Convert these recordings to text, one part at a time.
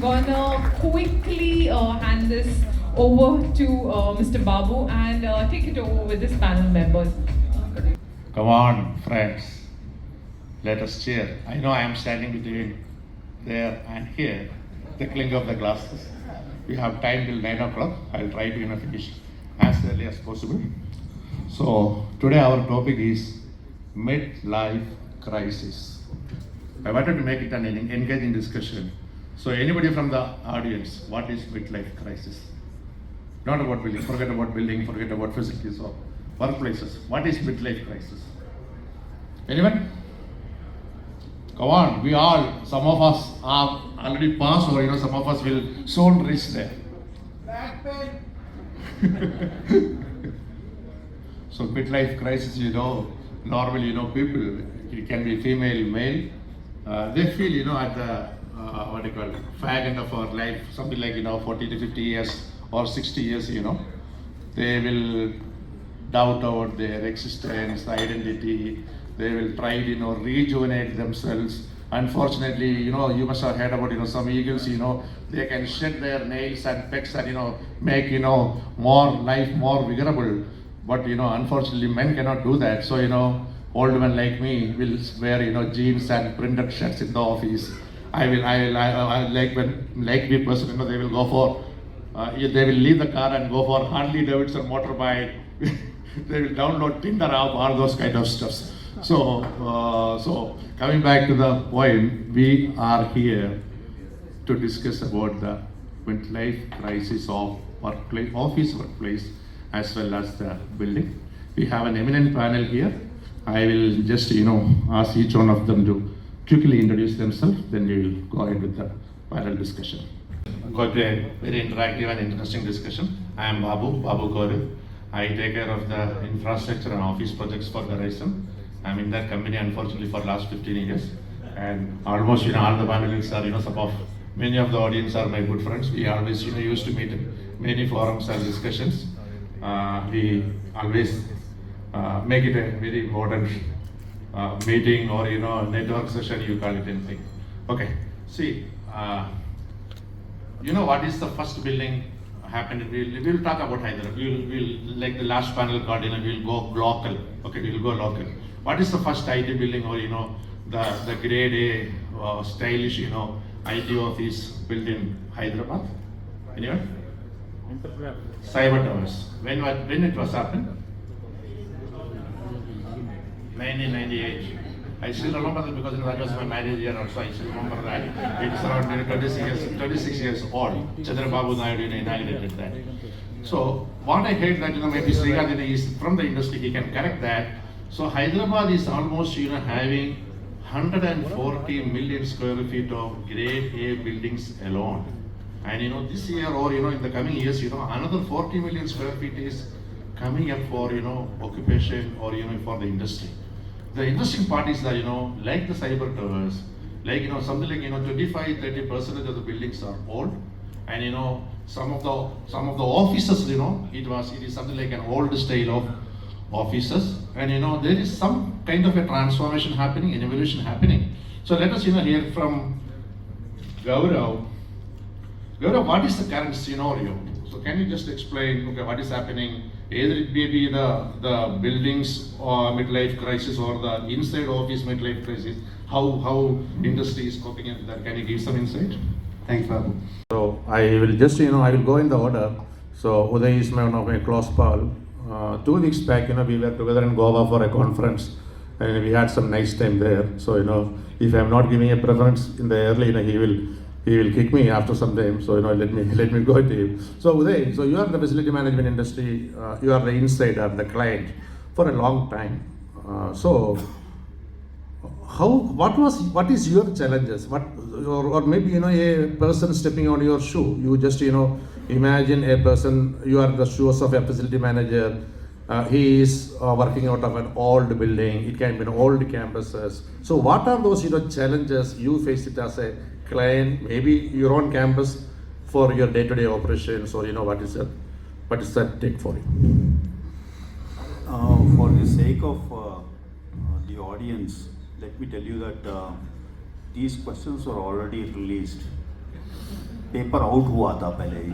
gonna quickly hand this over to Mr. Babu and take it over with his panel members. Come on, friends. Let us cheer. I know I am standing between there and here, the clink of the glasses. We have time till 9 o'clock. I'll try to finish as early as possible. So today our topic is midlife crisis. I wanted to make it an engaging discussion. So anybody from the audience, what is midlife crisis? Not about building, forget about building, forget about facilities or workplaces. What is midlife crisis? Anyone? Come on, we all, some of us are already past or some of us will soon reach there. So midlife crisis, normally, people, it can be female, male, they feel, at the, fag end of our life, something like, 40 to 50 years or 60 years, they will doubt about their existence, identity, they will try to, rejuvenate themselves. Unfortunately, you must have heard about, some eagles, they can shed their nails and pecks and, make, more life more vigorable. But, unfortunately, men cannot do that. So, old men like me will wear, jeans and printed shirts in the office. I like me person, they will go for, they will leave the car and go for Harley Davidson motorbike. They will download Tinder app, all those kind of stuffs. So coming back to the point, we are here to discuss about the midlife crisis of workplace, office workplace, as well as the building. We have an eminent panel here. I will just, ask each one of them to quickly introduce themselves, then we will go ahead with the panel discussion. Got a very interactive and interesting discussion. I am Babu Gaurav. I take care of the infrastructure and office projects for Verizon. I'm in that company, unfortunately, for last 15 years. And almost, all the panelists are, many of the audience are my good friends. We always, used to meet in many forums and discussions. We always make it a very important meeting or, network session, you call it anything. Okay, see, what is the first building happened? We'll talk about Hyderabad. We'll like the last panel called, we'll go local. Okay, we'll go local. What is the first IT building or, the grade A, stylish, IT office built in Hyderabad? Anyone? Cyber Towers. When it was happened? 1998. I still remember that because that was my marriage year also. I still remember that. It's around 26 years old. Chandrababu Naidu inaugurated that. So what I heard that, maybe Srikanth is from the industry, he can correct that. So Hyderabad is almost, having 140 million square feet of grade A buildings alone. And this year or, in the coming years, another 40 million square feet is coming up for, occupation or, for the industry. The interesting part is that, like the cyber towers, like, something like, 25-30% of the buildings are old. And, some of the offices, it is something like an old style of offices. And, there is some kind of a transformation happening, an evolution happening. So let us, hear from Gaurav. Gaurav, what is the current scenario? So can you just explain, okay, what is happening? Either it may be the buildings or midlife crisis or the inside office midlife crisis. How industry is coping with that? Can you give some insight? Thanks, Babu. So I will just, I will go in the order. So Uday is one of my close pal. 2 weeks back, we were together in Goa for a conference and we had some nice time there. So, if I'm not giving a preference in the early, he will kick me after some time. So, let me go to you. So Uday, so you are the facility management industry, you are the insider, the client for a long time. So what is your challenges? Or maybe, a person stepping on your shoe, you just, imagine a person, you are the shoes of a facility manager. He is working out of an old building. It can be an old campuses. So what are those challenges you face it as a client, maybe your own campus for your day-to-day operations, or what is that take for you? For the sake of the audience, let me tell you that these questions were already released paper out हुआ था पहले ही.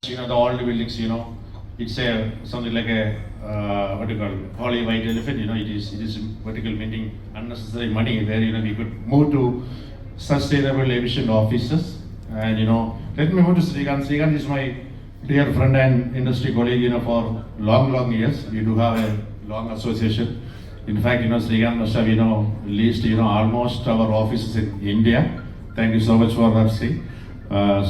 You know, the old buildings, you know, it's something like a, what do you call, holy white elephant, you know, it is vertical meaning unnecessary money where, you know, we could move to sustainable, efficient offices. And, you know, let me move to Srikanth. Srikanth is my dear friend and industry colleague, you know, for long years. We do have a long association. In fact, you know, Srikanth must have, you know, leased, you know, almost our offices in India. Thank you so much for that, Sri.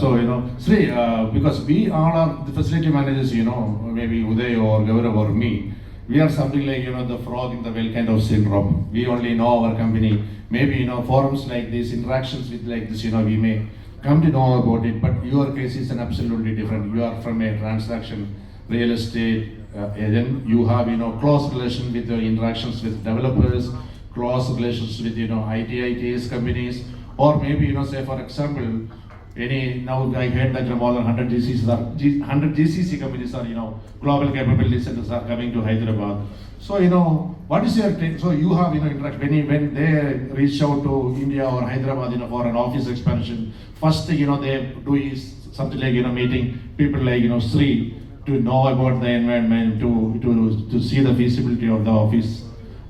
So, you know, Sri, because we all are the facility managers, you know, maybe Uday or Gaurav or me, we are something like, you know, the frog in the well kind of syndrome. We only know our company. Maybe, you know, forums like this, interactions with like this, you know, we may come to know about it, but your case is an absolutely different. You are from a transaction real estate agent. You have, you know, close relation with your interactions with developers, close relations with, you know, ITs companies, or maybe, you know, say for example, now I heard that more than 100 GCC companies are, you know, global capability centers are coming to Hyderabad. So, you know, what is your take? So you have, you know, interaction when they reach out to India or Hyderabad, you know, for an office expansion. First thing, you know, they do is something like, you know, meeting people like, you know, Sri to know about the environment, to see the feasibility of the office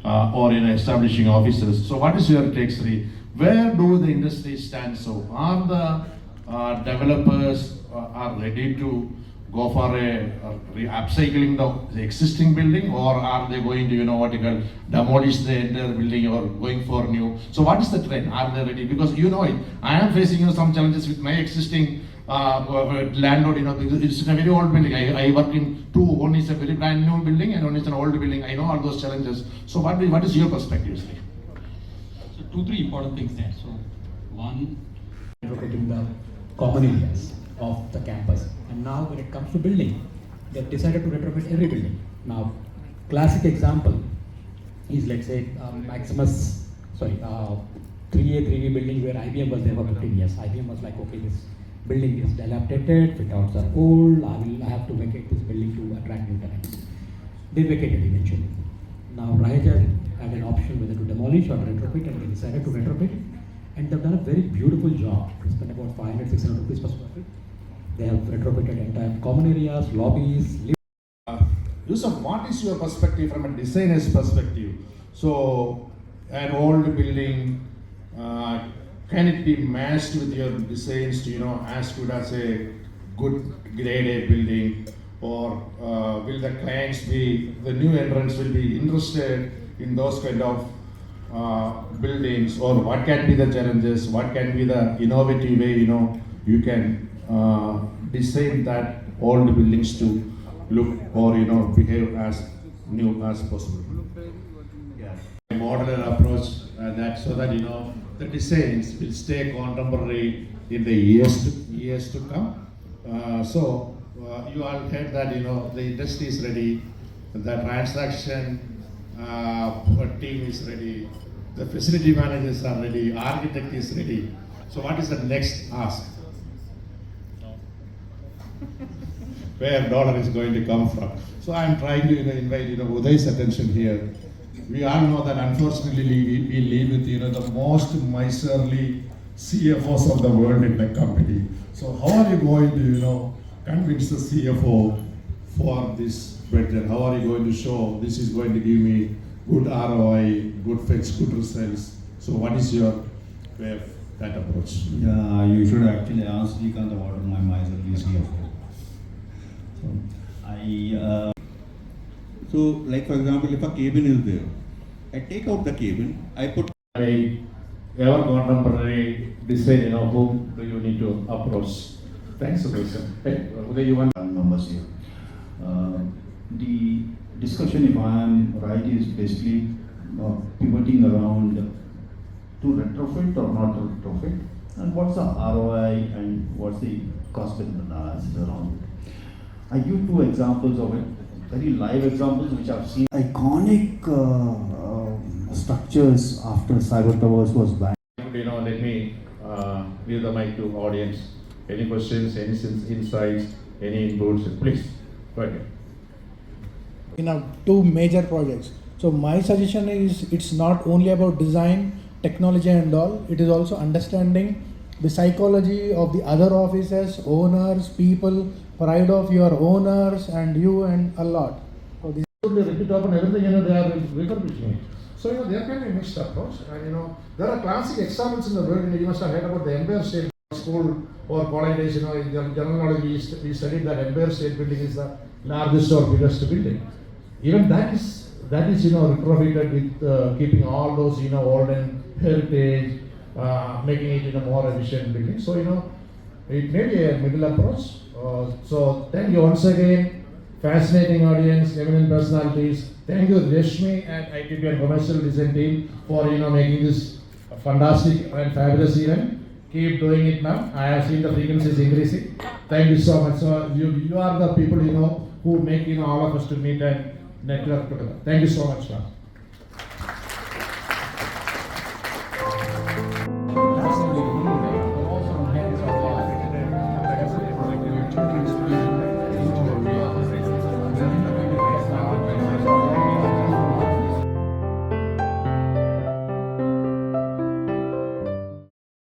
or, you know, establishing offices. So what is your take, Sri? Where do the industry stand? So are the developers are ready to go for upcycling the existing building, or are they going to, you know, what you call, demolish the entire building or going for new? So what is the trend? Are they ready? Because you know it, I am facing, you know, some challenges with my existing landlord, you know, it's a very old building. I work in two, one is a very brand new building and one is an old building. I know all those challenges. So what is your perspective, Sri? So 2-3 important things there. So one, retrofitting the common areas of the campus. And now when it comes to building, they've decided to retrofit every building. Now, classic example is, let's say, Maximus, 3A, 3B building where IBM was there for 15 years. IBM was like, okay, this building is dilapidated, fit outs are old, I have to vacate this building to attract new tenants. They vacated eventually. Now, Raheja had an option whether to demolish or retrofit, and they decided to retrofit it. And they've done a very beautiful job. They spent about 500-600 rupees per square feet. They have retrofitted entire common areas, lobbies. Yusuf, what is your perspective from a designer's perspective? So, an old building, can it be matched with your designs to, you know, as good as a good grade A building? Or will the clients be, the new entrants will be interested in those kind of buildings, or what can be the challenges, what can be the innovative way, you know, you can design that old buildings to look or, you know, behave as new as possible. Yeah. A modular approach that so that, you know, the designs will stay contemporary in the years to come. So you all heard that, you know, the industry is ready, the transaction team is ready, the facility managers are ready, architect is ready. So what is the next ask? Where dollar is going to come from? So I am trying to, you know, invite, you know, Uday's attention here. We all know that unfortunately we live with, you know, the most miserly CFOs of the world in the company. So how are you going to, you know, convince the CFO for this budget? How are you going to show this is going to give me good ROI, good fetch, good results? So what is your way of that approach? Yeah, you should actually ask Srikanth about my miserly CFO. So like for example, if a cabin is there, I take out the cabin, I put A ever contemporary design, you know, whom do you need to approach? Thanks, Uday. Hey, Uday, you want? numbers here. The discussion, if I am right, is basically pivoting around to retrofit or not to retrofit, and what's the ROI and what's the cost benefit analysis around it. I give 2 examples of it, very live examples which I've seen. Iconic structures after Cyber Towers was banned. You know, let me give the mic to audience. Any questions, any insights, any inputs, please. Go ahead. In our 2 major projects. So my suggestion is it's not only about design, technology and all, it is also understanding the psychology of the other officers, owners, people, pride of your owners and you and a lot. So this They rip it up and everything, they are refurbishing it. So, there can be a mixed approach. And, there are classic examples in the world. You must have heard about the Empire State School or college days. In general knowledge, we studied that Empire State Building is the largest or biggest building. Even that is retrofitted with keeping all those, olden heritage, making it in a more efficient building. So, it may be a middle approach. So, thank you once again. Fascinating audience, eminent personalities. Thank you, Reshmi and ITP and Commercial Design team for making this a fantastic and fabulous event. Keep doing it now. I have seen the frequencies increasing. Thank you so much. So you are the people who make all of us to meet and network together. Thank you so much, ma'am.